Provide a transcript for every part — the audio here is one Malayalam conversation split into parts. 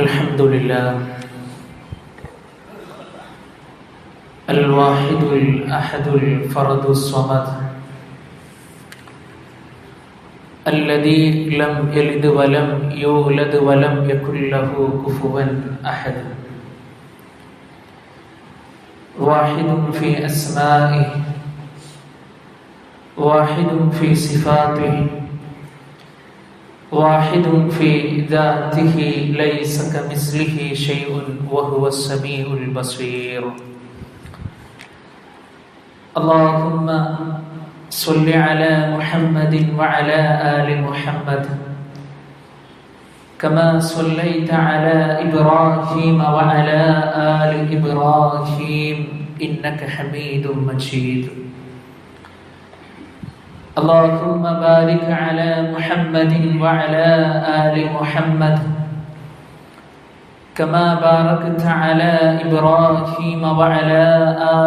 الحمد لله الواحد الأحد الفرد الصمد الذي لم يلد ولم يولد ولم يكن له كفوا أحد واحد في أسمائه واحد في صفاته واحد في ذاته ليس كمثله شيء وهو السميع البصير اللهم صل على محمد وعلى آل محمد كما صليت على إبراهيم وعلى آل إبراهيم إنك حميد مجيد اللهم بارك على محمد وعلى آل محمد كما باركت على إبراهيم وعلى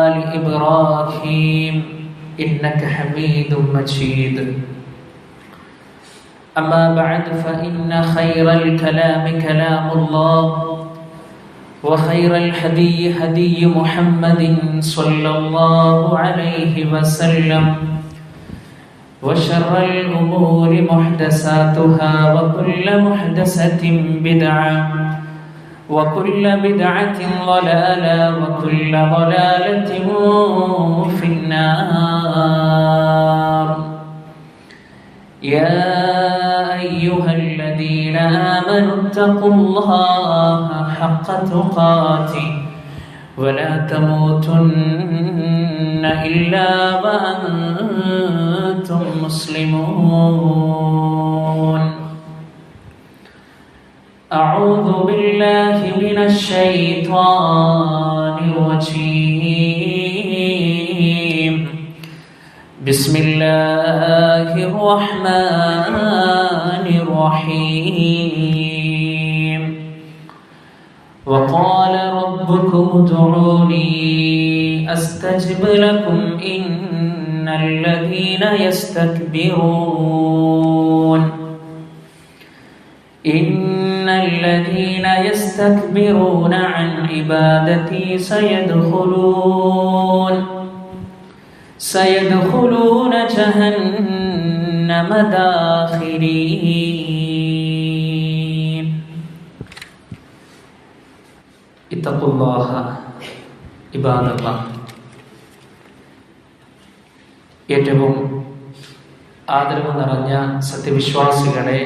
آل إبراهيم إنك حميد مجيد أما بعد فإن خير الكلام كلام الله وخير الهدي هدي محمد صلى الله عليه وسلم وشر الأمور محدثاتها وكل محدثة بدعة وكل بدعة ضلالة وكل ضلالة في النار يا أيها الذين آمنوا اتقوا الله حق تقاته ولا تموتن إلا وأنتم مسلمون أعوذ بالله من الشيطان الرجيم بسم الله الرحمن الرحيم وقال ربكم ادعوني أستجب لكم إن الذين يستكبرون عن عبادتي سيدخلون جهنم داخرين اتقوا الله عباد الله ഏറ്റവും ആദരവ് നിറഞ്ഞ സത്യവിശ്വാസികളെ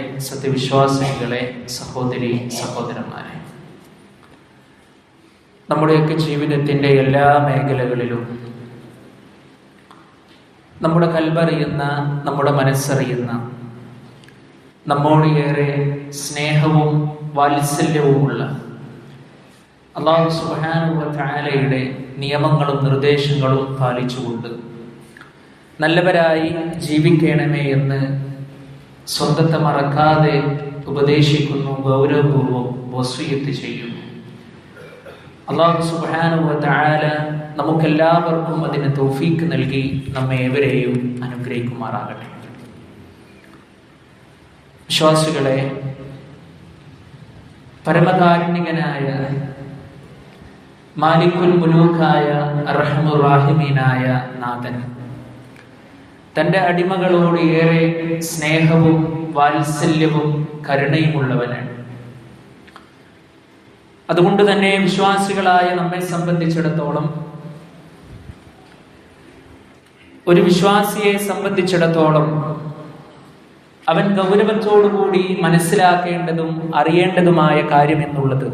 സഹോദരി സഹോദരന്മാരെ, നമ്മുടെയൊക്കെ ജീവിതത്തിൻ്റെ എല്ലാ മേഖലകളിലും നമ്മുടെ കൽബറിയുന്ന, നമ്മുടെ മനസ്സറിയുന്ന, നമ്മോട് ഏറെ സ്നേഹവും വാത്സല്യവുമുള്ള അല്ലാഹു സുബ്ഹാനഹു വ തആലയുടെ നിയമങ്ങളും നിർദ്ദേശങ്ങളും പാലിച്ചുകൊണ്ട് നല്ലവരായി ജീവിക്കണമേ എന്ന് സ്വന്തത്തെ മറക്കാതെ ഉപദേശിക്കുന്നു, ഗൗരവപൂർവ്വം വസിയ്യത്ത് ചെയ്യുന്നു. അല്ലാഹു സുബ്ഹാനഹു വ തആല നമുക്കെല്ലാവർക്കും അതിന് തൗഫീക്ക് നൽകി നമ്മെ ഏവരെയും അനുഗ്രഹിക്കുമാറാകട്ടെ. വിശ്വാസികളെ, പരമകാരുണികനായ മാലിക്കുൽ മുലൂക്കായ അർഹമുർ റഹീമീനായ നാഥൻ തൻ്റെ അടിമകളോട് ഏറെ സ്നേഹവും വാത്സല്യവും കരുണയുമുള്ളവനാണ്. അതുകൊണ്ട് തന്നെ വിശ്വാസികളായ നമ്മെ സംബന്ധിച്ചിടത്തോളം, ഒരു വിശ്വാസിയെ സംബന്ധിച്ചിടത്തോളം അവൻ ഗൗരവത്തോടുകൂടി മനസ്സിലാക്കേണ്ടതും അറിയേണ്ടതുമായ കാര്യം എന്നുള്ളത്,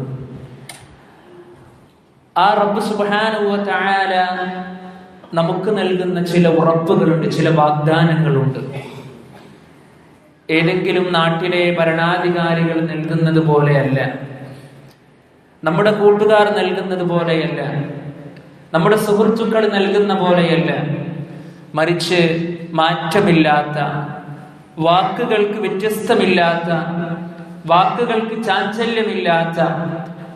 ആ റബ്ബ് സുബ്ഹാനഹു വ തആല നമുക്ക് നൽകുന്ന ചില ഉറപ്പുകളുണ്ട്, ചില വാഗ്ദാനങ്ങളുണ്ട്. ഏതെങ്കിലും നാട്ടിലെ ഭരണാധികാരികൾ നൽകുന്നത് പോലെയല്ല, നമ്മുടെ കൂട്ടുകാർ നൽകുന്നത് പോലെയല്ല, നമ്മുടെ സുഹൃത്തുക്കൾ നൽകുന്ന പോലെയല്ല, മറിച്ച് മാറ്റമില്ലാത്ത, വാക്കുകൾക്ക് വ്യത്യസ്തമില്ലാത്ത, വാക്കുകൾക്ക് ചാഞ്ചല്യമില്ലാത്ത,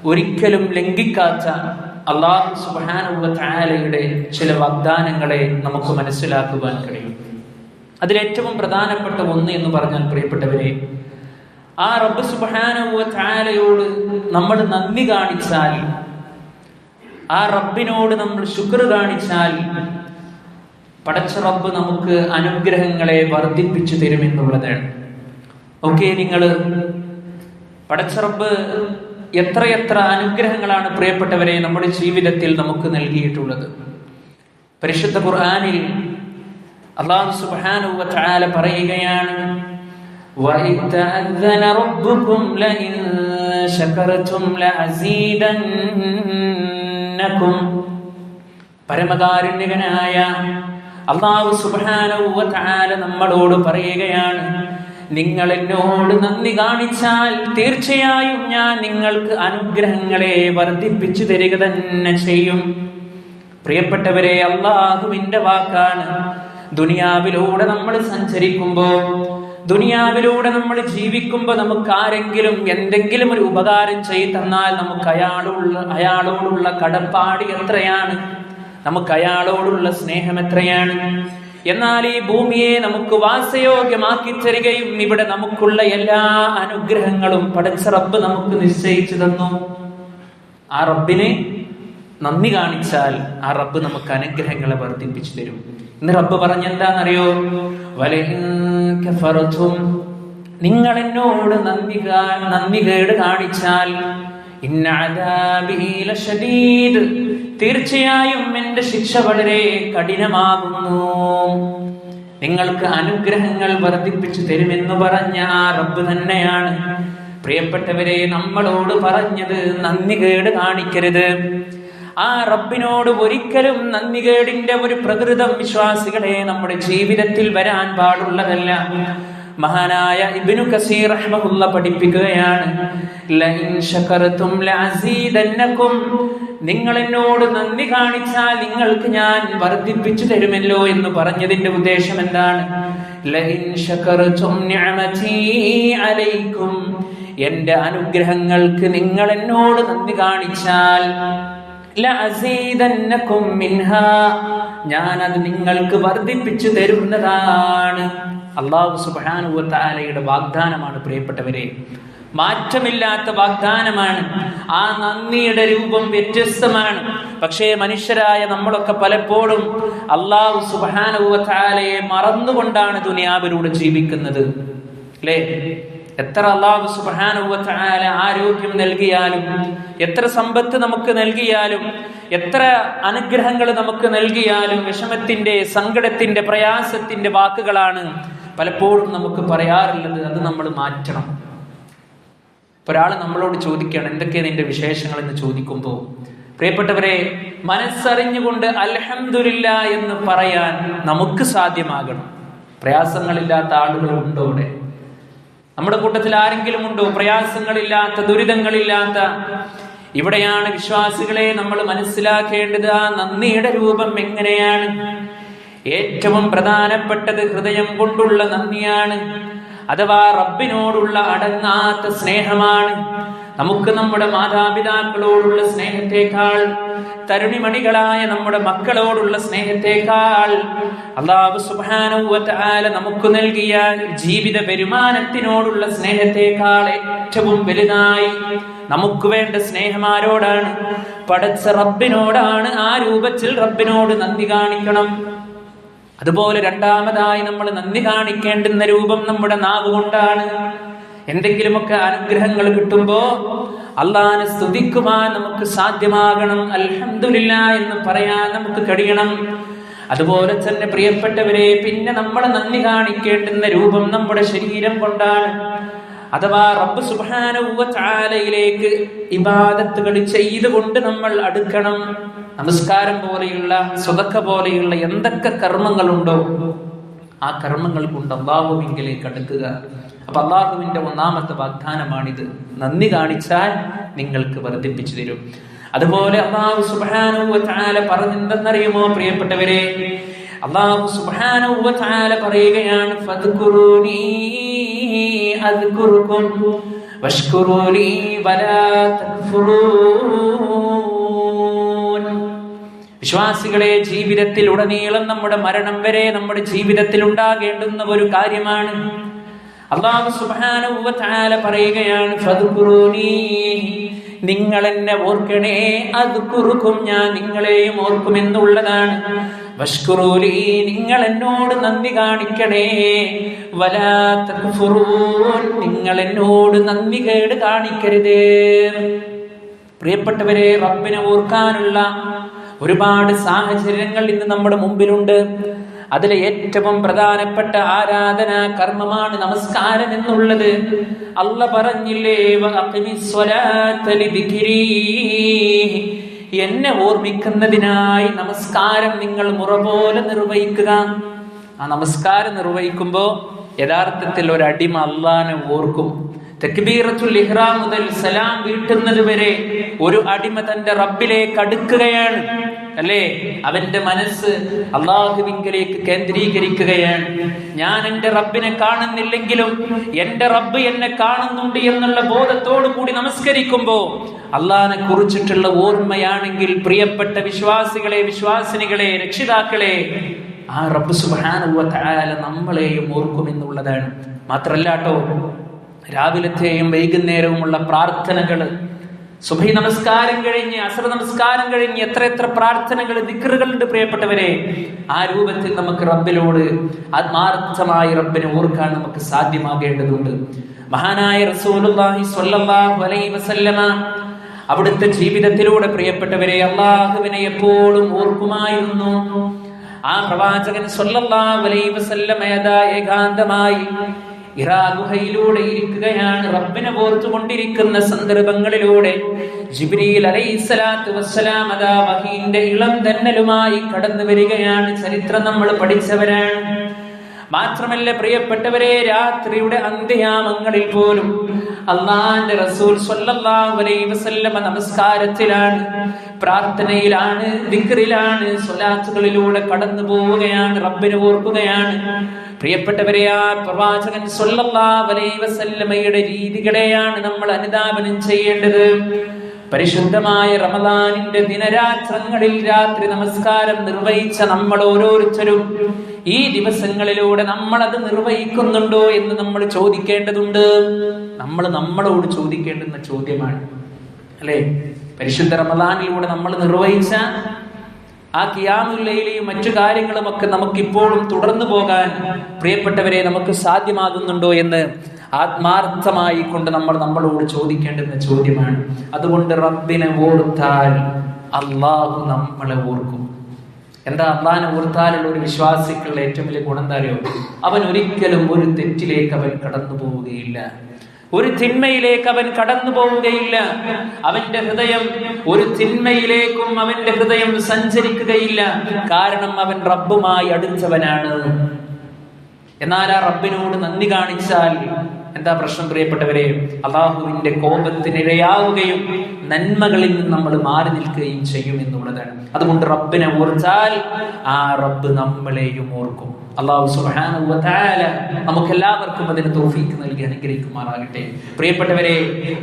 ഒരിക്കലും ലംഘിക്കാത്ത അല്ലാഹു സുബ്ഹാനഹു വ തആലയുടെ ചില വാഗ്ദാനങ്ങളെ നമുക്ക് മനസ്സിലാക്കുവാൻ കഴിയും. അതിലേറ്റവും പ്രധാനപ്പെട്ട ഒന്ന് എന്ന് പറഞ്ഞാൽ, പ്രിയപ്പെട്ടവരെ, ആ റബ്ബ് സുബ്ഹാനഹു വ തആലയോട് നമ്മൾ നന്ദി കാണിച്ചാൽ, ആ റബ്ബിനോട് നമ്മൾ ശുക്ർ കാണിച്ചാൽ, പടച്ച റബ്ബ് നമുക്ക് അനുഗ്രഹങ്ങളെ വർദ്ധിപ്പിച്ചു തരുമെന്നുള്ളതാണ്. ഓക്കെ, നിങ്ങൾ പടച്ച റബ്ബ് എത്രയെത്ര അനുഗ്രഹങ്ങളാണ് പ്രിയപ്പെട്ടവരെ നമ്മുടെ ജീവിതത്തിൽ നമുക്ക് നൽകിയിട്ടുള്ളത്. പരിശുദ്ധ ഖുർആനിൽ അല്ലാഹു സുബ്ഹാനഹു വ തആല പറയുകയാണ്, وَإِذْ تَأَذَّنَ رَبُّكُمْ لَئِن شَكَرْتُمْ لَأَزِيدَنَّكُمْ. പരമകാരുണ്യകനായ അല്ലാഹു സുബ്ഹാനഹു വ തആല നമ്മളോട് പറയുകയാണ്, നിങ്ങൾ എന്നോട് നന്ദി കാണിച്ചാൽ തീർച്ചയായും ഞാൻ നിങ്ങൾക്ക് അനുഗ്രഹങ്ങളെ വർദ്ധിപ്പിച്ചു തരിക തന്നെ ചെയ്യും. പ്രിയപ്പെട്ടവരെ, അല്ലാഹുവിന്റെ വാക്കാണ്. ദുനിയാവിലൂടെ നമ്മൾ സഞ്ചരിക്കുമ്പോ, ദുനിയാവിലൂടെ നമ്മൾ ജീവിക്കുമ്പോൾ നമുക്ക് ആരെങ്കിലും എന്തെങ്കിലും ഒരു ഉപകാരം ചെയ്തു തന്നാൽ നമുക്ക് അയാളോടുള്ള കടപ്പാട് എത്രയാണ്, നമുക്ക് അയാളോടുള്ള സ്നേഹം എത്രയാണ്. എന്നാൽ ഈ ഭൂമിയെ നമുക്ക് വാസയോഗ്യമാക്കി തരികയും ഇവിടെ നമുക്കുള്ള എല്ലാ അനുഗ്രഹങ്ങളും പടച്ച റബ്ബ് നമുക്ക് നിശ്ചയിച്ചു തന്നു. ആ റബ്ബിനെ നന്ദി കാണിച്ചാൽ ആ റബ്ബ് നമുക്ക് അനുഗ്രഹങ്ങളെ വർദ്ധിപ്പിച്ചു തരും. ഇന്ന് റബ്ബ് പറഞ്ഞെന്താണെന്നറിയോ? നിങ്ങൾ എന്നോട് നന്ദികേട് കാണിച്ചാൽ ഇന്ന അദാബി ലശദീദ്, തീർച്ചയായും എന്റെ ശിക്ഷ വളരെ കഠിനമാകുന്നു. നിങ്ങൾക്ക് അനുഗ്രഹങ്ങൾ വർദ്ധിപ്പിച്ചു തരുമെന്ന് പറഞ്ഞ ആ റബ്ബ് തന്നെയാണ് പ്രിയപ്പെട്ടവരെ നമ്മളോട് പറഞ്ഞത് നന്ദികേട് കാണിക്കരുത്. ആ റബ്ബിനോട് ഒരിക്കലും നന്ദികേടിന്റെ ഒരു പ്രകൃതം വിശ്വാസികളെ നമ്മുടെ ജീവിതത്തിൽ വരാൻ പാടുള്ളതല്ല. മഹാനായ ഇബ്നു കസീർ റഹ്മഹുല്ലാ പഠിപ്പിക്കുകയാണ്, ലഇൻ ശകർതും ലഅസീദന്നകും, നിങ്ങൾ എന്നോട് നന്ദി കാണിച്ചാൽ നിങ്ങൾക്ക് ഞാൻ വർദ്ധിപ്പിച്ചു തരുമല്ലോ എന്ന് പറഞ്ഞതിന്റെ ഉദ്ദേശം എന്താണ്? ലഇൻ ശകർതും നിഅമതി അലൈക്കും, എന്റെ അനുഗ്രഹങ്ങൾക്ക് നിങ്ങൾ എന്നോട് നന്ദി കാണിച്ചാൽ ലഅസീദന്നകും മിൻഹാ, ഞാൻ അത് നിങ്ങൾക്ക് വർദ്ധിപ്പിച്ചു തരുന്നതാണ്. അല്ലാഹു സുബ്ഹാനഹു വ തആലയുടെ വാഗ്ദാനമാണ് പ്രിയപ്പെട്ടവരെ, മാറ്റമില്ലാത്ത വാഗ്ദാനമാണ്. ആ നന്ദിയുടെ രൂപം വ്യത്യസ്തമാണ്. പക്ഷേ മനുഷ്യരായ നമ്മളൊക്കെ പലപ്പോഴും അല്ലാഹു സുബ്ഹാനഹു വ തആലയെ മറന്നുകൊണ്ടാണ് ദുനിയാവിലൂടെ ജീവിക്കുന്നത്, അല്ലേ? എത്ര അല്ലാഹു സുബ്ഹാനഹു വ തആല ആരോഗ്യം നൽകിയാലും, എത്ര സമ്പത്ത് നമുക്ക് നൽകിയാലും, എത്ര അനുഗ്രഹങ്ങൾ നമുക്ക് നൽകിയാലും വിഷമത്തിന്റെ, സങ്കടത്തിന്റെ, പ്രയാസത്തിന്റെ വാക്കുകളാണ് പലപ്പോഴും നമുക്ക് പറയാറുള്ളത്. അത് നമ്മൾ മാറ്റണം. ഒരാൾ നമ്മളോട് ചോദിക്കുകയാണ്, എന്തൊക്കെയാണ് നിന്റെ വിശേഷങ്ങൾ എന്ന് ചോദിക്കുമ്പോൾ, പ്രിയപ്പെട്ടവരെ, മനസ്സറിഞ്ഞുകൊണ്ട് അൽഹംദുലില്ലാ എന്ന് പറയാൻ നമുക്ക് സാധ്യമാകണം. പ്രയാസങ്ങളില്ലാത്ത ആളുകളുണ്ടോ ഇവിടെ? നമ്മുടെ കൂട്ടത്തിൽ ആരെങ്കിലും ഉണ്ടോ പ്രയാസങ്ങളില്ലാത്ത, ദുരിതങ്ങളില്ലാത്ത? ഇവിടെയാണ് വിശ്വാസികളെ നമ്മൾ മനസ്സിലാക്കേണ്ടത് ആ നന്ദിയുടെ രൂപം എങ്ങനെയാണ്. ഏറ്റവും പ്രധാനപ്പെട്ടത് ഹൃദയം കൊണ്ടുള്ള നന്ദിയാണ്, അഥവാ റബ്ബിനോടുള്ള അടങ്ങാത്ത സ്നേഹമാണ്. നമുക്ക് നമ്മുടെ മാതാപിതാക്കളോടുള്ള സ്നേഹത്തെക്കാൾ, തരുണിമണികളായ നമ്മുടെ മക്കളോടുള്ള സ്നേഹത്തെക്കാൾ, അല്ലാഹു സുബ്ഹാനഹു വ തആല നമുക്ക് നൽകിയ ജീവിത വരുമാനത്തിനോടുള്ള സ്നേഹത്തെക്കാൾ ഏറ്റവും വലുതായി നമുക്ക് വേണ്ട സ്നേഹം ആരോടാണ്? പടച്ച റബ്ബിനോടാണ്. ആ രൂപത്തിൽ റബ്ബിനോട് നന്ദി കാണിക്കണം. അതുപോലെ രണ്ടാമതായി നമ്മൾ നന്ദി കാണിക്കേണ്ടുന്ന രൂപം നമ്മുടെ നാവ് കൊണ്ടാണ്. എന്തെങ്കിലുമൊക്കെ അനുഗ്രഹങ്ങൾ കിട്ടുമ്പോ അള്ളാഹനെ സ്തുതിക്കുവാൻ നമുക്ക് സാധ്യമാകണം. അൽഹംദുലില്ലാ എന്ന് പറയാൻ നമുക്ക് കഴിയണം. അതുപോലെ തന്നെ പ്രിയപ്പെട്ടവരെ, പിന്നെ നമ്മൾ നന്ദി കാണിക്കേണ്ടുന്ന രൂപം നമ്മുടെ ശരീരം കൊണ്ടാണ്. അഥവാ റബ്ബ് സുബ്ഹാനഹു വ തആലയിലേക്ക് ഇബാദത്തുകൾ ചെയ്തുകൊണ്ട് നമ്മൾ അടുക്കണം. നമസ്കാരം പോലെയുള്ള, സ്വതക്ക പോലെയുള്ള എന്തൊക്കെ കർമ്മങ്ങളുണ്ടോ ആ കർമ്മങ്ങൾ കൊണ്ട് അല്ലാഹുവിലേക്ക് അടുക്കുക. അപ്പൊ അല്ലാഹുവിന്റെ ഒന്നാമത്തെ വാഗ്ദാനമാണിത്. നന്ദി കാണിച്ചാൽ നിങ്ങൾക്ക് വർദ്ധിപ്പിച്ചു തരും. അതുപോലെ അല്ലാഹു സുബ്ഹാനഹു വ തആല പറഞ്ഞെന്തെന്നറിയുമോ പ്രിയപ്പെട്ടവരെ? അല്ലാഹു സുബ്ഹാനഹു വ തആല പറയുകയാണ്, ഫദ്കുറൂനി അദ്കുറുകും വഷ്കുറൂലി വലാ തക്ഫുറൂൻ. വിശ്വാസികളെ, ജീവിതത്തിൽ ഉടനീളം നമ്മുടെ മരണം വരെ നമ്മുടെ ജീവിതത്തിൽ ഉണ്ടാകേണ്ടുന്ന ഒരു കാര്യമാണ്. അല്ലാഹു സുബ്ഹാനഹു വ തആല പറയുകയാണ്, ഫദ്കുറൂനി, നിങ്ങൾ എന്നെ ഓർക്കണേ, അദ്കുറുക്കും, ഞാൻ നിങ്ങളെയും ഓർക്കുമെന്നുള്ളതാണ്. വഷ്കുറൂലി, നിങ്ങൾ എന്നോട് നന്ദി കാണിക്കണേ, വലാ തക്ഫുറൂൻ, നിങ്ങൾ എന്നോട് നന്ദി കേട് കാണിക്കരുത്. പ്രിയപ്പെട്ടവരെ, റബ്ബിനെ ഓർക്കാനുള്ള ഒരുപാട് സാഹചര്യങ്ങൾ ഇന്ന് നമ്മുടെ മുമ്പിലുണ്ട്. അതിലെ ഏറ്റവും പ്രധാനപ്പെട്ട ആരാധനാ കർമ്മമാണ് നമസ്കാരം എന്നുള്ളത്. അല്ലാഹ് പറഞ്ഞില്ലേ, വഅഖിമിസ്സലാത്ത ലിദിക്രി, എന്നെ ഓർമ്മിക്കുന്നതിനായി നമസ്കാരം നിങ്ങൾ മുറ പോലെ നിർവഹിക്കുക. ആ നമസ്കാരം നിർവഹിക്കുമ്പോൾ യഥാർത്ഥത്തിൽ ഒരു അടിമ അല്ലാഹനെ ഓർക്കും. തക്ബീറത്തുൽ ഇഹ്റാം മുതൽ സലാം വീട്ടുന്നത് വരെ ഒരു അടിമ തന്റെ റബ്ബിലേക്ക് അടുക്കുകയാണ്, അല്ലേ? അവന്റെ മനസ്സ് അല്ലാഹുവിങ്കലേക്ക് കേന്ദ്രീകരിക്കുകയാണ്. ഞാൻ എന്റെ റബ്ബിനെ കാണുന്നില്ലെങ്കിലും എന്റെ റബ്ബ് എന്നെ കാണുന്നുണ്ട് എന്നുള്ള ബോധത്തോടു കൂടി നമസ്കരിക്കുമ്പോ അല്ലാഹനെ കുറിച്ചിട്ടുള്ള ഓർമ്മയാണെങ്കിൽ, പ്രിയപ്പെട്ട വിശ്വാസികളെ, വിശ്വാസിനികളെ, രക്ഷിതാക്കളെ, ആ റബ്ബ് സുബ്ഹാനഹു വ തആല നമ്മളെയും ഓർക്കുമെന്നുള്ളതാണ്. മാത്രല്ല കേട്ടോ, രാവിലത്തെയും വൈകുന്നേരവുമുള്ള പ്രാർത്ഥനകൾ, സുബഹി നമസ്കാരം കഴിഞ്ഞ്, അസ്ർ നമസ്കാരം കഴിഞ്ഞ് എത്ര പ്രാർത്ഥനകൾ, ദിക്റുകളുണ്ട് പ്രിയപ്പെട്ടവരെ. ആ രൂപത്തിൽ നമുക്ക് റബ്ബിനോട് ആത്മാർത്ഥമായി റബ്ബിനെ ഓർക്കാൻ നമുക്ക് സാധ്യമാകേണ്ടതുണ്ട്. മഹാനായ റസൂലുള്ളാഹി സ്വല്ലല്ലാഹു അലൈഹി വസല്ലമ അവിടുത്തെ ജീവിതത്തിലൂടെ പ്രിയപ്പെട്ടവരെ അല്ലാഹുവിനെ എപ്പോഴും ഓർക്കുമായിരുന്നു. ആ പ്രവാചകൻ സ്വല്ലല്ലാഹു അലൈഹി വസല്ലമ ഏകാന്തമായി ഇറാ ഗുഹയിലൂടെ ഇരിക്കുകയാണ്. റബ്ബിനെ ഓർത്തുകൊണ്ടിരിക്കുന്ന സന്ദർഭങ്ങളിലൂടെ ജിബ്രീൽ അലൈഹിസ്സലാത്തു വസ്സലാം അതാ വഹീന്റെ ഇളം തന്നലുമായി കടന്നു വരികയാണ്. ചരിത്രം നമ്മൾ പഠിച്ചവരാണ്. മാത്രമല്ല പ്രിയപ്പെട്ടവരെ, രാത്രിയുടെ അന്ത്യയാമങ്ങളിൽ പോലും അല്ലാഹുവിന്റെ റസൂൽ സ്വല്ലല്ലാഹു അലൈഹി വസല്ലമ നമസ്കാരത്തിലാണ്, പ്രാർത്ഥനയിലാണ്, ദിക്റിലാണ്, സ്വലാത്തുകളിലൂടെ കടന്നു പോവുകയാണ്, റബ്ബിനെ ഓർക്കുകയാണ്. പ്രിയപ്പെട്ടവരെ, ആ പ്രവാചകൻ സ്വല്ലല്ലാഹു അലൈഹി വസല്ലമയുടെ രീതികളെയാണ് നമ്മൾ അനുധാവനം ചെയ്യേണ്ടത്. പരിശുദ്ധമായ റമദാനിന്റെ ദിനരാത്രങ്ങളിൽ രാത്രി നമസ്കാരം നിർവഹിച്ച നമ്മൾ ഓരോരുത്തരും ഈ ദിവസങ്ങളിലൂടെ നമ്മൾ അത് നിർവഹിക്കുന്നുണ്ടോ എന്ന് നമ്മൾ ചോദിക്കേണ്ടതുണ്ട്. നമ്മൾ നമ്മളോട് ചോദിക്കേണ്ടുന്ന ചോദ്യമാണ്, അല്ലെ? പരിശുദ്ധ റമദാനിലൂടെ നമ്മൾ നിർവഹിച്ച ആ ഖിയാമുൽ ലൈലയും മറ്റു കാര്യങ്ങളുമൊക്കെ നമുക്കിപ്പോഴും തുടർന്നു പോകാൻ പ്രിയപ്പെട്ടവരെ നമുക്ക് സാധ്യമാകുന്നുണ്ടോ എന്ന് ആത്മാർത്ഥമായി കൊണ്ട് നമ്മൾ നമ്മളോട് ചോദിക്കേണ്ടുന്ന ചോദ്യമാണ്. അതുകൊണ്ട് റബ്ബിനെ ഓർത്താൽ അല്ലാഹു നമ്മളെ ഓർക്കും. എന്താ അല്ലാഹനെ ഓർത്താലുള്ള ഒരു വിശ്വാസിക്കുള്ള ഏറ്റവും വലിയ ഗുണം എന്താ അറിയോ? അവൻ ഒരിക്കലും ഒരു തെറ്റിലേക്ക് അവൻ കടന്നു പോവുകയില്ല, ഒരു തിന്മയിലേക്ക് അവൻ കടന്നു പോവുകയില്ല. അവന്റെ ഹൃദയം ഒരു തിന്മയിലേക്കും അവന്റെ ഹൃദയം സഞ്ചരിക്കുകയില്ല. കാരണം അവൻ റബ്ബുമായി അടുത്തവനാണ്. എന്നാൽ ആ റബ്ബിനോട് നന്ദി കാണിച്ചാൽ എന്താ പ്രശ്നം പ്രിയപ്പെട്ടവരെ? അല്ലാഹുവിന്റെ കോപത്തിനിരയാവുകയും നന്മകളിൽ നിന്ന് നമ്മൾ മാറി നിൽക്കുകയും ചെയ്യും എന്നുള്ളതാണ്. അതുകൊണ്ട് റബ്ബിനെ ഓർത്താൽ ആ റബ്ബ് നമ്മളെയും ഓർക്കും. അല്ലാഹു സുബ്ഹാനഹു വ തആല നമുക്കെല്ലാവർക്കും അതിന് തൗഫീഖ് നൽകി അനുഗ്രഹിക്കുമാറാകട്ടെ. പ്രിയപ്പെട്ടവരെ,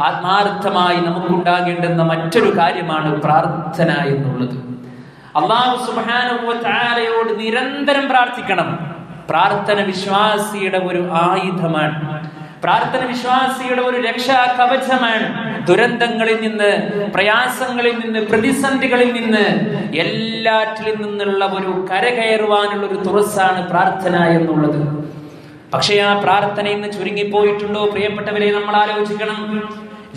ആത്മാർത്ഥമായി നമുക്കുണ്ടാകേണ്ടുന്ന മറ്റൊരു കാര്യമാണ് പ്രാർത്ഥന എന്നുള്ളത്. അല്ലാഹു സുബ്ഹാനഹു വ തആലയോട് നിരന്തരം പ്രാർത്ഥിക്കണം. പ്രാർത്ഥന വിശ്വാസിയുടെ ഒരു ആയുധമാണ്. പ്രാർത്ഥന വിശ്വാസിയുടെ ഒരു രക്ഷാ കവചമാണ്. ദുരന്തങ്ങളിൽ നിന്ന്, പ്രയാസങ്ങളിൽ നിന്ന്, പ്രതിസന്ധികളിൽ നിന്ന്, എല്ലാറ്റിൽ നിന്നുള്ള ഒരു കരകയറുവാനുള്ള ഒരു തുറസ്സാണ് പ്രാർത്ഥന എന്നുള്ളത്. പക്ഷേ ആ പ്രാർത്ഥന ഇന്ന് ചുരുങ്ങിപ്പോയിട്ടുണ്ടോ പ്രിയപ്പെട്ടവരെ? നമ്മൾ ആലോചിക്കണം.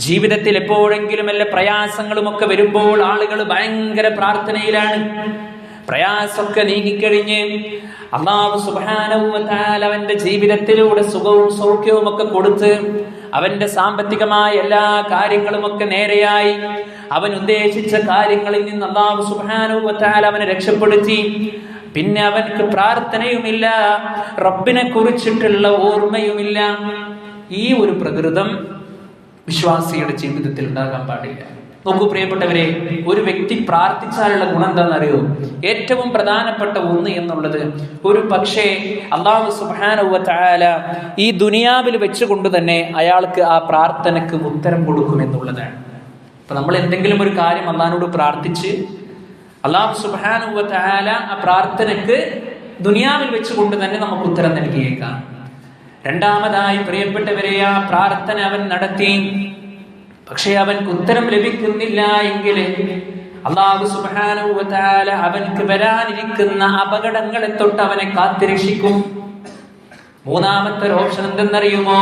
ജീവിതത്തിൽ എപ്പോഴെങ്കിലും വല്ല പ്രയാസങ്ങളുമൊക്കെ വരുമ്പോൾ ആളുകൾ ഭയങ്കര പ്രാർത്ഥനയിലാണ്. പ്രയാസമൊക്കെ നീങ്ങിക്കഴിഞ്ഞ് അല്ലാഹു സുബ്ഹാനഹു വ തആല അവന്റെ ജീവിതത്തിലൂടെ സുഖവും സൗഖ്യവും ഒക്കെ കൊടുത്ത് അവന്റെ സാമ്പത്തികമായ എല്ലാ കാര്യങ്ങളും ഒക്കെ നേരെയായി അവൻ ഉദ്ദേശിച്ച കാര്യങ്ങളിൽ നിന്ന് അല്ലാഹു സുബ്ഹാനഹു വ തആല അവനെ രക്ഷപ്പെടുത്തി. പിന്നെ അവൻക്ക് പ്രാർത്ഥനയുമില്ല, റബ്ബിനെ കുറിച്ചിട്ടുള്ള ഓർമ്മയുമില്ല. ഈ ഒരു പ്രകൃതം വിശ്വാസിയുടെ ജീവിതത്തിൽ ഉണ്ടാകാൻ പാടില്ല. നോക്കൂ പ്രിയപ്പെട്ടവരെ, ഒരു വ്യക്തി പ്രാർത്ഥിച്ചാലുള്ള ഗുണം എന്താണെന്നറിയോ? ഏറ്റവും പ്രധാനപ്പെട്ട ഒന്ന് എന്നുള്ളത്, ഒരു പക്ഷേ അല്ലാഹു സുബ്ഹാനഹു വ തആല ഈ ദുനിയാവിൽ വെച്ചുകൊണ്ട് തന്നെ അയാൾക്ക് ആ പ്രാർത്ഥനക്ക് ഉത്തരം കൊടുക്കും എന്നുള്ളതാണ്. അപ്പൊ നമ്മൾ എന്തെങ്കിലും ഒരു കാര്യം അല്ലാഹുവോട് പ്രാർത്ഥിച്ച് അല്ലാഹു സുബ്ഹാനഹു വ തആല ആ പ്രാർത്ഥനക്ക് ദുനിയാവിൽ വെച്ചുകൊണ്ട് തന്നെ നമുക്ക് ഉത്തരം നൽകിയേക്കാം. രണ്ടാമതായി പ്രിയപ്പെട്ടവരെ, ആ പ്രാർത്ഥന അവൻ നടത്തി. പക്ഷെ അവൻക്ക് ഉത്തരം ലഭിക്കുന്നില്ല എങ്കിൽ അല്ലാഹു സുബ്ഹാനഹു വ തആല അവൻക്ക് വരാനിരിക്കുന്ന അപകടങ്ങളെ തൊട്ട് അവനെ കാത്തുരക്ഷിക്കും. മൂന്നാമത്തെ ഓപ്ഷൻ എന്തെന്നറിയുമോ?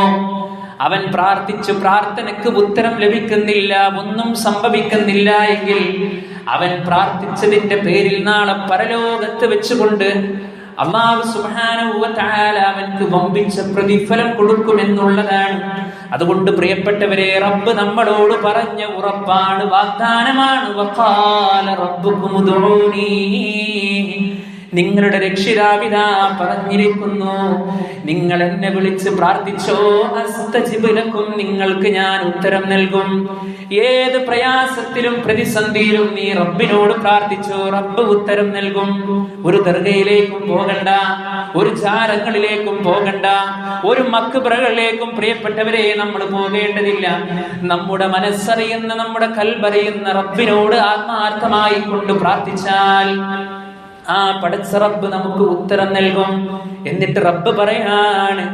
അവൻ പ്രാർത്ഥിച്ചു, പ്രാർത്ഥനയ്ക്ക് ഉത്തരം ലഭിക്കുന്നില്ല, ഒന്നും സംഭവിക്കുന്നില്ല എങ്കിൽ അവൻ പ്രാർത്ഥിച്ചതിന്റെ പേരിൽ നാളെ പരലോകത്ത് വെച്ചുകൊണ്ട് അല്ലാഹു സുബ്ഹാനഹു വ തആല അവൻക്ക് വമ്പിച്ച പ്രതിഫലം കൊടുക്കുമെന്നുള്ളതാണ്. അതുകൊണ്ട് പ്രിയപ്പെട്ടവരെ, റബ്ബ് നമ്മളോട് പറഞ്ഞ ഉറപ്പാണ്, വാഗ്ദാനമാണ്. വഖാല റബ്ബുകും ഉദ്ഊനി, നിങ്ങളുടെ രക്ഷിതാവിതാ പറഞ്ഞിരിക്കുന്നു, നിങ്ങൾ എന്നെ വിളിച്ച് പ്രാർത്ഥിച്ചോ, അസ്തജിബ് ലക്കും, നിങ്ങൾക്ക് ഞാൻ ഉത്തരം നൽകും. ഏത് പ്രയാസത്തിലും പ്രതിസന്ധിയിലും നീ റബ്ബിനോട് പ്രാർത്ഥിച്ചോ, റബ്ബ് ഉത്തരം നൽകും. ഒരു ദർഗയിലേക്കും പോകണ്ട, ഒരു ചാരങ്ങളിലേക്കും പോകണ്ട, ഒരു മക്ബറകളിലേക്കും പ്രിയപ്പെട്ടവരെ നമ്മൾ പോകേണ്ടതില്ല. നമ്മുടെ മനസ്സറിയുന്ന, നമ്മുടെ കൽബറിയുന്ന റബ്ബിനോട് ആത്മാർത്ഥമായി കൊണ്ട് പ്രാർത്ഥിച്ചാൽ ആ പടച്ച റബ്ബ് നമുക്ക് ഉത്തരം നൽകും. എന്നിട്ട് റബ്ബ് പറയാണ്,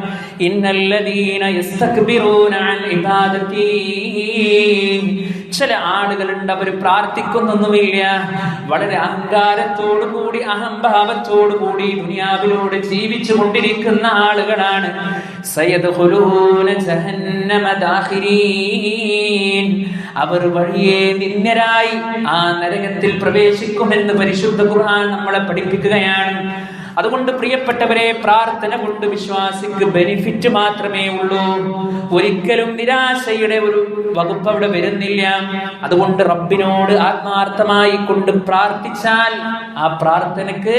ഇന്നല്ലദീന യസ്തക്ബിറൂന അൻ ഇബാദതി, ചില ആളുകളുണ്ട്, അവർ പ്രാർത്ഥിക്കുന്നൊന്നുമില്ല, വളരെ അഹങ്കാരത്തോടു കൂടി, അഹംഭാവത്തോടു കൂടി ദുനിയാവിലൂടെ ജീവിച്ചു കൊണ്ടിരിക്കുന്ന ആളുകളാണ്. സയദ്ഖുലൂന ജഹന്നമ ദാഖിരീൻ, അവർ വഴിയെ നിന്ദരായി ആ നരകത്തിൽ പ്രവേശിക്കുമെന്ന് പരിശുദ്ധ ഖുർആൻ നമ്മളെ പഠിപ്പിക്കുകയാണ്. അതുകൊണ്ട് പ്രിയപ്പെട്ടവരെ, പ്രാർത്ഥന കൊണ്ട് വിശ്വാസിക്ക് ബെനിഫിറ്റ് മാത്രമേ ഉള്ളൂ, ഒരിക്കലും നിരാശയുടെ ഒരു വകുപ്പ് അവിടെ വരുന്നില്ല. അതുകൊണ്ട് റബ്ബിനോട് ആത്മാർത്ഥമായി കൊണ്ട് പ്രാർത്ഥിച്ചാൽ ആ പ്രാർത്ഥനക്ക്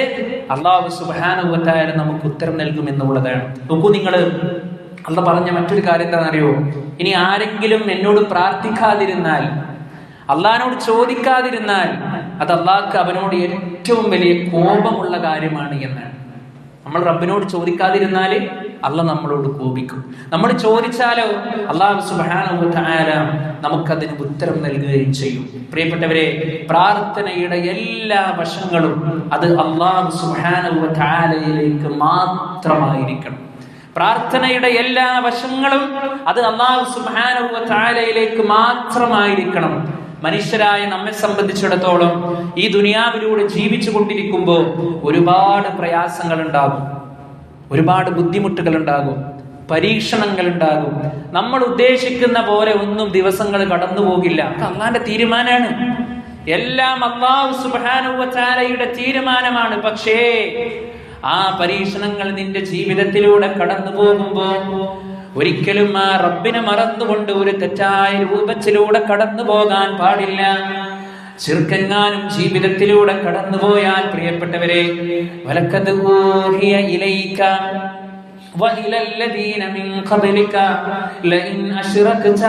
അല്ലാഹു സുബ്ഹാനഹു വ തആല നമുക്ക് ഉത്തരം നൽകുമെന്നുള്ളതാണ്. നോക്കൂ, നിങ്ങൾ അല്ലാഹ് പറഞ്ഞ മറ്റൊരു കാര്യം എന്താണെന്നറിയോ? ഇനി ആരെങ്കിലും എന്നോട് പ്രാർത്ഥിക്കാതിരുന്നാൽ, അള്ളാഹിനോട് ചോദിക്കാതിരുന്നാൽ, അത് അള്ളാഹ്ക്ക് അവനോട് ഏറ്റവും വലിയ കോപമുള്ള കാര്യമാണ് എന്നാണ്. നമ്മൾ റബ്ബിനോട് ചോദിക്കാതിരുന്നാൽ അള്ളാഹ് നമ്മളോട് കോപിക്കും. നമ്മൾ ചോദിച്ചാലോ അല്ലാഹു സുബ്ഹാനഹു വ തആല നമുക്കതിന് ഉത്തരം നൽകുകയും ചെയ്യും. പ്രിയപ്പെട്ടവരെ, പ്രാർത്ഥനയുടെ എല്ലാ വശങ്ങളും അത് അല്ലാഹു സുബ്ഹാനഹു വ തആലയിലേക്ക് മാത്രമായിരിക്കണം. പ്രാർത്ഥനയുടെ എല്ലാ വശങ്ങളും അത് അല്ലാഹു സുബ്ഹാനഹു വ തആലയിലേക്ക് മാത്രമായിരിക്കണം. മനുഷ്യരായ നമ്മെ സംബന്ധിച്ചിടത്തോളം ഈ ദുനിയാവിലൂടെ ജീവിച്ചു കൊണ്ടിരിക്കുമ്പോൾ ഒരുപാട് പ്രയാസങ്ങൾ ഉണ്ടാകും, ഒരുപാട് ബുദ്ധിമുട്ടുകൾ ഉണ്ടാകും, പരീക്ഷണങ്ങൾ ഉണ്ടാകും. നമ്മൾ ഉദ്ദേശിക്കുന്ന പോലെ ഒന്നും ദിവസങ്ങൾ കടന്നു പോകില്ല. അല്ലാഹുവിന്റെ തീരുമാനമാണ്. എല്ലാം അല്ലാഹു സുബ്ഹാനഹു വ തആലയുടെ തീരുമാനമാണ്. പക്ഷേ ആ പരീക്ഷണങ്ങൾ നിന്റെ ജീവിതത്തിലൂടെ കടന്നു പോകുമ്പോ ഒരിക്കലും ആ റബ്ബിനെ മറന്നുകൊണ്ട് ഒരു തെറ്റായ രൂപത്തിലൂടെ കടന്നു പോകാൻ പാടില്ല. ശിർക്കെങ്ങാനും ജീവിതത്തിലൂടെ കടന്നുപോയാൽ പ്രിയപ്പെട്ടവരെ, വലഖദ് ഊഹിയ ഇലൈക وإلى الذين من قبلك لئن أشركت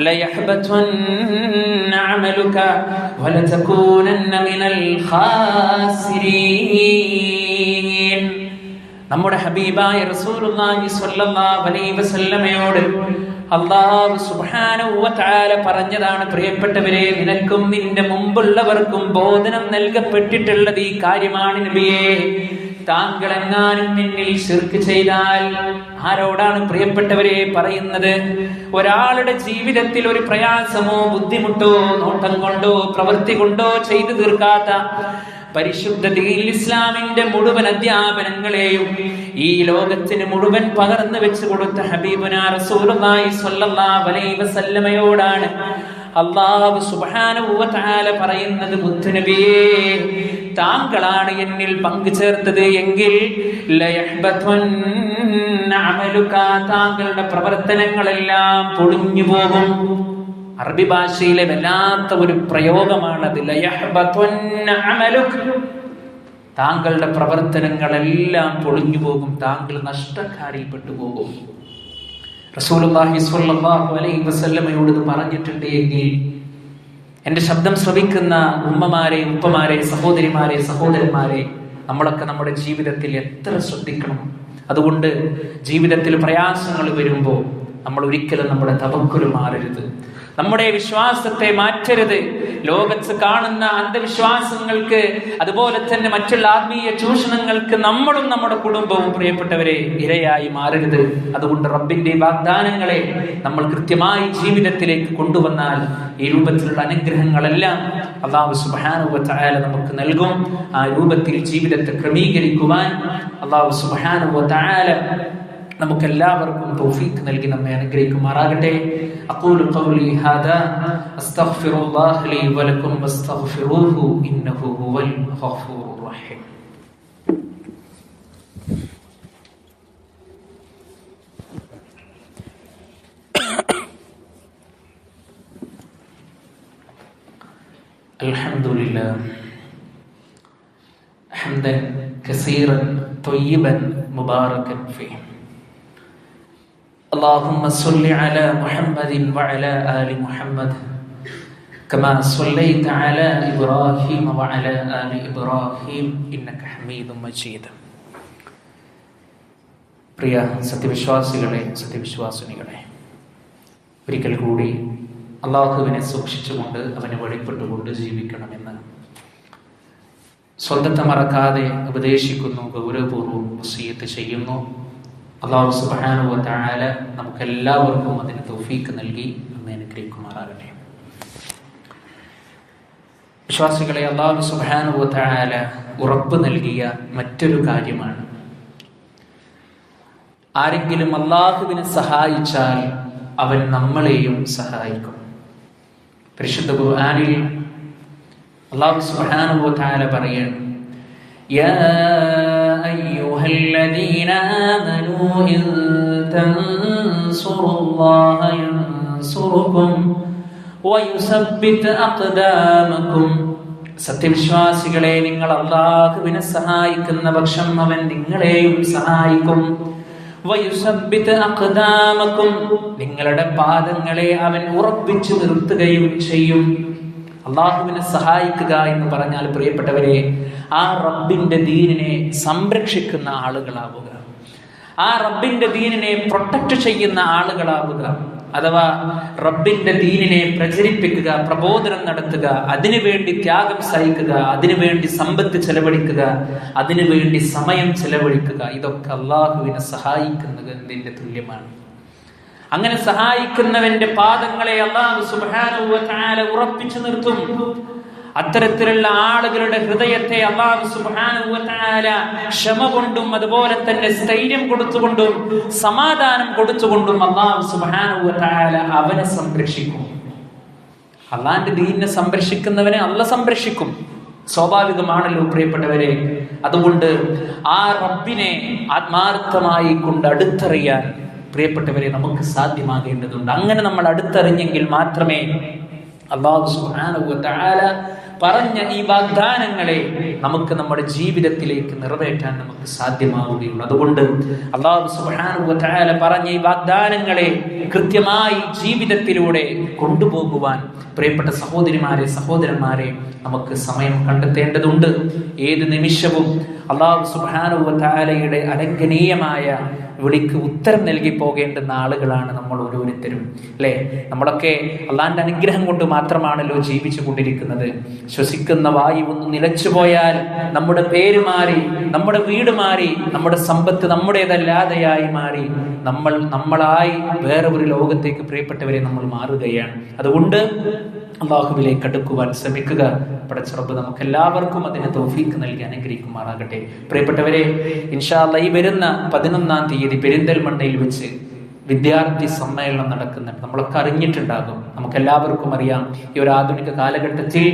ليحبطن عملك ولتكونن من الخاسرين. നമ്മുടെ ഹബീബായ റസൂലുള്ളാഹി സ്വല്ലല്ലാഹു അലൈഹി വസല്ലമയോട് അല്ലാഹു സുബ്ഹാനഹു വ തആല പറഞ്ഞതാണ്, പ്രിയപ്പെട്ടവരെ, നിനക്കും നിന്റെ മുമ്പുള്ളവർക്കും ബോധനം നൽകപ്പെട്ടിട്ടുള്ളത് ഈ കാര്യമാണ് നബിയേ. താങ്കൾ എങ്ങാനും എന്നിൽ ശിർക്ക് ചെയ്താൽ, ആരോടാണ് പ്രിയപ്പെട്ടവരെ പറയുന്നത്? ഒരാളുടെ ജീവിതത്തിൽ ഒരു പ്രയാസമോ ബുദ്ധിമുട്ടോ നോട്ടം കൊണ്ടോ പ്രവൃത്തി കൊണ്ടോ ചെയ്തു തീർക്കാത്ത പരിശുദ്ധ ദീനുൽ ഇസ്ലാമിന്റെ മുഴുവൻ അധ്യാപനങ്ങളെയും ഈ ലോകത്തിന് മുഴുവൻ പകർന്നു വെച്ച് കൊടുത്ത ഹബീബുനാ റസൂലുള്ളാഹി സ്വല്ലല്ലാഹു അലൈഹി വസല്ലമയോടാണ് അല്ലാഹു സുബ്ഹാനഹു വ തആല പറയുന്നത്, മുത്തുനബിയേ, താങ്കളാണ് എന്നിൽ പങ്കു ചേർത്തത് എങ്കിൽ ലയഹ്ബതുന്ന അമലുക, താങ്കളുടെ പ്രവർത്തനങ്ങളെല്ലാം പൊളിഞ്ഞു പോകും. അറബി ഭാഷയിലെ വല്ലാത്ത ഒരു പ്രയോഗമാണത്. ലയഹ്ബതുന്ന അമലുക, താങ്കളുടെ പ്രവർത്തനങ്ങളെല്ലാം പൊളിഞ്ഞു പോകും, താങ്കൾ നഷ്ടക്കാരിൽപ്പെട്ടു പോകും. റസൂലുള്ളാഹി സ്വല്ലല്ലാഹു അലൈഹി വസല്ലമയോട് ഇത് പറഞ്ഞിട്ടുണ്ട് എങ്കിൽ എൻ്റെ ശബ്ദം ശ്രവിക്കുന്ന ഉമ്മമാരെ, ഉപ്പമാരെ, സഹോദരിമാരെ, സഹോദരന്മാരെ, നമ്മളൊക്കെ നമ്മുടെ ജീവിതത്തിൽ എത്ര ശ്രദ്ധിക്കണം. അതുകൊണ്ട് ജീവിതത്തിൽ പ്രയാസങ്ങൾ വരുമ്പോൾ നമ്മൾ ഒരിക്കലും നമ്മുടെ തവക്കുൽ മാറരുത്, നമ്മുടെ വിശ്വാസത്തെ മാറ്റരുത്. ലോകത്ത് കാണുന്ന അന്ധവിശ്വാസങ്ങൾക്ക്, അതുപോലെ തന്നെ മറ്റുള്ള ആത്മീയ ചൂഷണങ്ങൾക്ക് നമ്മളും നമ്മുടെ കുടുംബവും പ്രിയപ്പെട്ടവരെ ഇരയായി മാറരുത്. അതുകൊണ്ട് റബ്ബിന്റെ വാഗ്ദാനങ്ങളെ നമ്മൾ കൃത്യമായി ജീവിതത്തിലേക്ക് കൊണ്ടുവന്നാൽ ഈ രൂപത്തിലുള്ള അനുഗ്രഹങ്ങളെല്ലാം അല്ലാഹു സുബ്ഹാനഹു വ തആല നമുക്ക് നൽകും. ആ രൂപത്തിൽ ജീവിതത്തെ ക്രമീകരിക്കുവാൻ അല്ലാഹു സുബ്ഹാനഹു വ തആല നമുക്കെല്ലാവർക്കും തൗഫീഖ് നൽകി നമ്മെ അനുഗ്രഹിക്കുമാറാകട്ടെ. അഖൂലു ഖൗലി ഹാദാ അസ്തഗ്ഫിറുല്ലാഹ ലി വലക്കും വസ്തഗ്ഫിറൂഹു ഇന്നഹു ഹുവൽ ഗഫൂറുർ റഹീം. അൽഹംദുലില്ലാഹ് ഹംദൻ കസീറൻ ത്വയ്യിബൻ മുബാറകൻ ഫീഹി. اللهم صل على محمد وعلى آل محمد كما صليت على إبراهيم وعلى آل إبراهيم إنك حميد مجيد. പ്രിയ സത്യവിശ്വാസികളെ, സത്യവിശ്വാസിനികളെ, ഒരിക്കൽ കൂടി അള്ളാഹുവിനെ സൂക്ഷിച്ചുകൊണ്ട് അവനെ വഴിപ്പെട്ടുകൊണ്ട് ജീവിക്കണമെന്ന് സ്വന്തത്തെ മറക്കാതെ ഉപദേശിക്കുന്നു, ഗൗരവപൂർവ്വം വസിയത്ത് ചെയ്യുന്നു. അല്ലാഹു സുബ്ഹാനഹു വ തആല നമുക്കെല്ലാവർക്കും അതിന് തൗഫീഖ് നൽകി നമ്മെ അനുഗ്രഹിക്കുമാറാകട്ടെ. വിശ്വാസികളെ, അല്ലാഹു സുബ്ഹാനഹു വ തആല ഉറപ്പ് നൽകിയ മറ്റൊരു കാര്യമാണ്, ആരെങ്കിലും അല്ലാഹുവിനെ സഹായിച്ചാൽ അവൻ നമ്മളെയും സഹായിക്കും. പരിശുദ്ധ ഖുർആനിൽ അല്ലാഹു സുബ്ഹാനഹു വ തആല പറയുന്നു, യാ അയ്യുഹല്ലദീന ആമനൂ ഇൻ തൻസുറുല്ലാഹ യൻസുറുകും വയുസബ്ബിത് അഖ്ദാമകും. സത്യവിശ്വാസികളെ, നിങ്ങൾ അല്ലാഹുവിനെ സഹായിക്കുന്ന പക്ഷം അവൻ നിങ്ങളെയും സഹായിക്കും. വയുസബ്ബിത് അഖ്ദാമകും, നിങ്ങളുടെ പാദങ്ങളെ അവൻ ഉറപ്പിച്ചു നിർത്തുകയും ചെയ്യും. അള്ളാഹുവിനെ സഹായിക്കുക എന്ന് പറഞ്ഞാൽ പ്രിയപ്പെട്ടവരെ, ആ റബ്ബിന്റെ ദീനിനെ സംരക്ഷിക്കുന്ന ആളുകളാവുക, ആ റബ്ബിന്റെ ദീനിനെ പ്രൊട്ടക്ട് ചെയ്യുന്ന ആളുകളാവുക. അഥവാ റബ്ബിന്റെ ദീനിനെ പ്രചരിപ്പിക്കുക, പ്രബോധനം നടത്തുക, അതിനുവേണ്ടി ത്യാഗം സഹിക്കുക, അതിനുവേണ്ടി സമ്പത്ത് ചെലവഴിക്കുക, അതിനുവേണ്ടി സമയം ചെലവഴിക്കുക. ഇതൊക്കെ അള്ളാഹുവിനെ സഹായിക്കുന്നതിന്റെ തുല്യമാണ്. അങ്ങനെ സഹായിക്കുന്നവന്റെ പാദങ്ങളെ അല്ലാഹു സുബ്ഹാനഹു വ തആല ഉറപ്പിച്ചു നിർത്തും. അത്തരത്തിലുള്ള ആളുകളുടെ ഹൃദയത്തെ അല്ലാഹു സുബ്ഹാനഹു വ തആല ക്ഷമ കൊണ്ടും അതുപോലെ തന്നെ സ്ഥൈര്യം കൊടുത്തുകൊണ്ടും സമാധാനം കൊടുത്തുകൊണ്ടും അല്ലാഹു സുബ്ഹാനഹു വ തആല അവനെ സംരക്ഷിക്കും. അല്ലാഹുവിന്റെ ദീനിനെ സംരക്ഷിക്കുന്നവനെ അല്ലാഹു സംരക്ഷിക്കും. സ്വാഭാവികമാണല്ലോ പ്രിയപ്പെട്ടവരെ. അതുകൊണ്ട് ആ റബ്ബിനെ ആത്മാർത്ഥമായി കൊണ്ട് അടുത്തറിയാൻ പ്രിയപ്പെട്ടവരെ നമുക്ക് സാധ്യമാകേണ്ടതുണ്ട്. അങ്ങനെ നമ്മൾ അടുത്തറിഞ്ഞെങ്കിൽ മാത്രമേ അല്ലാഹു സുബ്ഹാനഹു വ തആല പറഞ്ഞ ഈ വാഗ്ദാനങ്ങളെ നമുക്ക് നമ്മുടെ ജീവിതത്തിലേക്ക് നിറവേറ്റാൻ നമുക്ക് സാധ്യമാവുകയുള്ളൂ. അതുകൊണ്ട് അല്ലാഹു സുബ്ഹാനഹു വ തആല പറഞ്ഞ ഈ വാഗ്ദാനങ്ങളെ കൃത്യമായി ജീവിതത്തിലൂടെ കൊണ്ടുപോകുവാൻ പ്രിയപ്പെട്ട സഹോദരിമാരെ, സഹോദരന്മാരെ, നമുക്ക് സമയം കണ്ടെത്തേണ്ടതുണ്ട്. ഏത് നിമിഷവും അല്ലാഹു സുബ്ഹാനഹു വ തആലയുടെ അലംഘനീയമായ വിളിക്ക് ഉത്തരം നൽകി പോകേണ്ടുന്ന ആളുകളാണ് നമ്മൾ ഓരോരുത്തരും, അല്ലേ? നമ്മളൊക്കെ അള്ളാന്റെ അനുഗ്രഹം കൊണ്ട് മാത്രമാണല്ലോ ജീവിച്ചു കൊണ്ടിരിക്കുന്നത്. ശ്വസിക്കുന്ന വായു ഒന്ന് നിലച്ചുപോയാൽ നമ്മുടെ പേര് മാറി, നമ്മുടെ വീട് മാറി, നമ്മുടെ സമ്പത്ത് നമ്മുടേതല്ലാതെയായി മാറി, നമ്മളായി വേറെ ഒരു ലോകത്തേക്ക് പ്രിയപ്പെട്ടവരെ നമ്മൾ മാറുകയാണ്. അതുകൊണ്ട് അല്ലാഹുവിലേക്ക് അടുക്കുവാൻ ശ്രമിക്കുക. പടച്ച റബ്ബ് നമുക്ക് എല്ലാവർക്കും അതിന് തൗഫീഖ് നൽകി അനുഗ്രഹിക്കുമാറാകട്ടെ. പ്രിയപ്പെട്ടവരെ, ഇൻഷാ അല്ലാഹ് ഈ വരുന്ന 11-ാം തീയതി പെരിന്തൽമണ്ണയിൽ വെച്ച് വിദ്യാർത്ഥി സമ്മേളനം നടക്കുന്നുണ്ട്. നമ്മളൊക്കെ അറിഞ്ഞിട്ടുണ്ടാകും, നമുക്കെല്ലാവർക്കും അറിയാം. ഈ ഒരു ആധുനിക കാലഘട്ടത്തിൽ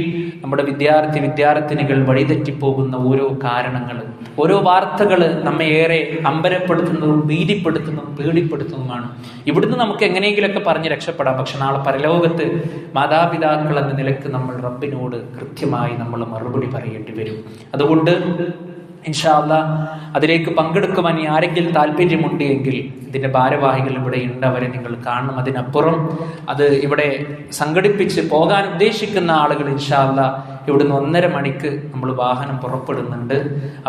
നമ്മുടെ വിദ്യാർത്ഥിനികൾ വഴിതെറ്റിപ്പോകുന്ന ഓരോ കാരണങ്ങൾ, ഓരോ വാർത്തകൾ നമ്മെ ഏറെ അമ്പരപ്പെടുത്തുന്നതും ഭീതിപ്പെടുത്തുന്നതും പേടിപ്പെടുത്തുന്നതുമാണ്. ഇവിടുന്ന് നമുക്ക് എങ്ങനെയെങ്കിലുമൊക്കെ പറഞ്ഞ് രക്ഷപ്പെടാം. പക്ഷെ നാളെ പരലോകത്ത് മാതാപിതാക്കൾ എന്ന നിലക്ക് നമ്മൾ റബ്ബിനോട് കൃത്യമായി നമ്മൾ മറുപടി പറയേണ്ടി വരും. അതുകൊണ്ട് ഇൻഷാ അല്ലാഹ് അതിലേക്ക് പങ്കെടുക്കുവാൻ ആരെങ്കിലും താല്പര്യമുണ്ട് എങ്കിൽ ഇതിന്റെ ഭാരവാഹികൾ ഇവിടെ ഉണ്ട്, അവരെ നിങ്ങൾ കാണണം. അതിനപ്പുറം അത് ഇവിടെ സംഘടിപ്പിച്ച് പോകാൻ ഉദ്ദേശിക്കുന്ന ആളുകൾ ഇൻഷാ അല്ലാഹ് ഇവിടുന്ന് 1.5 മണിക്ക് നമ്മൾ വാഹനം പുറപ്പെടുന്നുണ്ട്.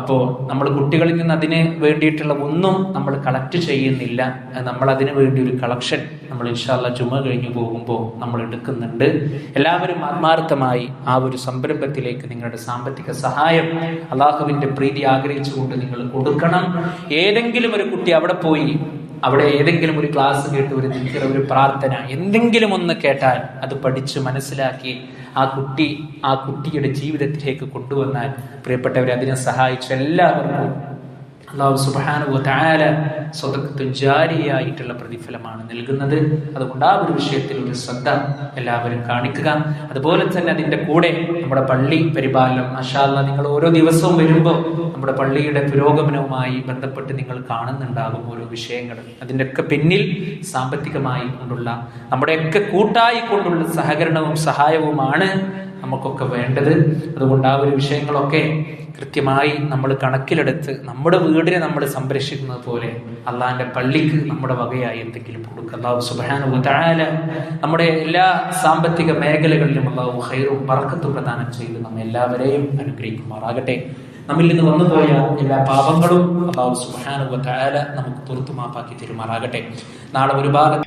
അപ്പോൾ നമ്മൾ കുട്ടികളിൽ നിന്ന് അതിന് വേണ്ടിയിട്ടുള്ള ഒന്നും നമ്മൾ കളക്ട് ചെയ്യുന്നില്ല. നമ്മൾ അതിനു വേണ്ടി ഒരു കളക്ഷൻ നമ്മൾ ഇൻഷാ അല്ലാഹ് ജുമ കഴിഞ്ഞു പോകുമ്പോൾ നമ്മൾ എടുക്കുന്നുണ്ട്. എല്ലാവരും ആത്മാർത്ഥമായി ആ ഒരു സംരംഭത്തിലേക്ക് നിങ്ങളുടെ സാമ്പത്തിക സഹായം അള്ളാഹുവിന്റെ പ്രീതി ആഗ്രഹിച്ചുകൊണ്ട് നിങ്ങൾ കൊടുക്കണം. ഏതെങ്കിലും ഒരു കുട്ടി അവിടെ പോയി അവിടെ ഏതെങ്കിലും ഒരു ക്ലാസ് കേട്ട് ഒരു ദിക്ർ, ഒരു പ്രാർത്ഥന, എന്തെങ്കിലും ഒന്ന് കേട്ടാൽ അത് പഠിച്ച് മനസ്സിലാക്കി ആ കുട്ടിയുടെ ജീവിതത്തിലേക്ക് കൊണ്ടുവന്നാൽ പ്രിയപ്പെട്ടവരെ അതിനെ സഹായിച്ച എല്ലാവർക്കും അല്ലാഹു സുബ്ഹാനഹു വ തആല സ്വതക്കത്തുൻ ജാരിയായിട്ടുള്ള പ്രതിഫലമാണ് നൽകുന്നത്. അതുകൊണ്ട് ആ ഒരു വിഷയത്തിൽ ഒരു ശ്രദ്ധ എല്ലാവരും കാണിക്കുക. അതുപോലെ തന്നെ അതിൻ്റെ കൂടെ നമ്മുടെ പള്ളി പരിപാലനം, മാഷാ അല്ലാഹ്, നിങ്ങൾ ഓരോ ദിവസവും വരുമ്പോൾ നമ്മുടെ പള്ളിയുടെ പുരോഗമനവുമായി ബന്ധപ്പെട്ട് നിങ്ങൾ കാണുന്നുണ്ടാകും ഓരോ വിഷയങ്ങൾ. അതിൻ്റെയൊക്കെ പിന്നിൽ സാമ്പത്തികമായി കൊണ്ടുള്ള നമ്മുടെയൊക്കെ കൂട്ടായി കൊണ്ടുള്ള സഹകരണവും സഹായവുമാണ് നമുക്കൊക്കെ വേണ്ടത്. അതുകൊണ്ട് ആ ഒരു വിഷയങ്ങളൊക്കെ കൃത്യമായി നമ്മൾ കണക്കിലെടുത്ത് നമ്മുടെ വീടിനെ നമ്മൾ സംരക്ഷിക്കുന്നത് പോലെ അള്ളാഹിന്റെ പള്ളിക്ക് നമ്മുടെ വകയായി എന്തെങ്കിലും കൊടുക്കുക. അല്ലാഹു സുബ്ഹാനഹു വ തആല നമ്മുടെ എല്ലാ സാമ്പത്തിക മേഖലകളിലും അല്ലാഹു ഖൈറും ബറക്കത്തും പ്രദാനം ചെയ്ത് നമ്മെ എല്ലാവരെയും അനുഗ്രഹിക്കുമാറാകട്ടെ. നമ്മിൽ നിന്ന് വന്നുപോയ എല്ലാ പാപങ്ങളും അല്ലാഹു സുബ്ഹാനഹു വ തആല നമുക്ക് പുറത്തു മാപ്പാക്കി തരുമാറാകട്ടെ. നാളെ ഒരു ഭാഗം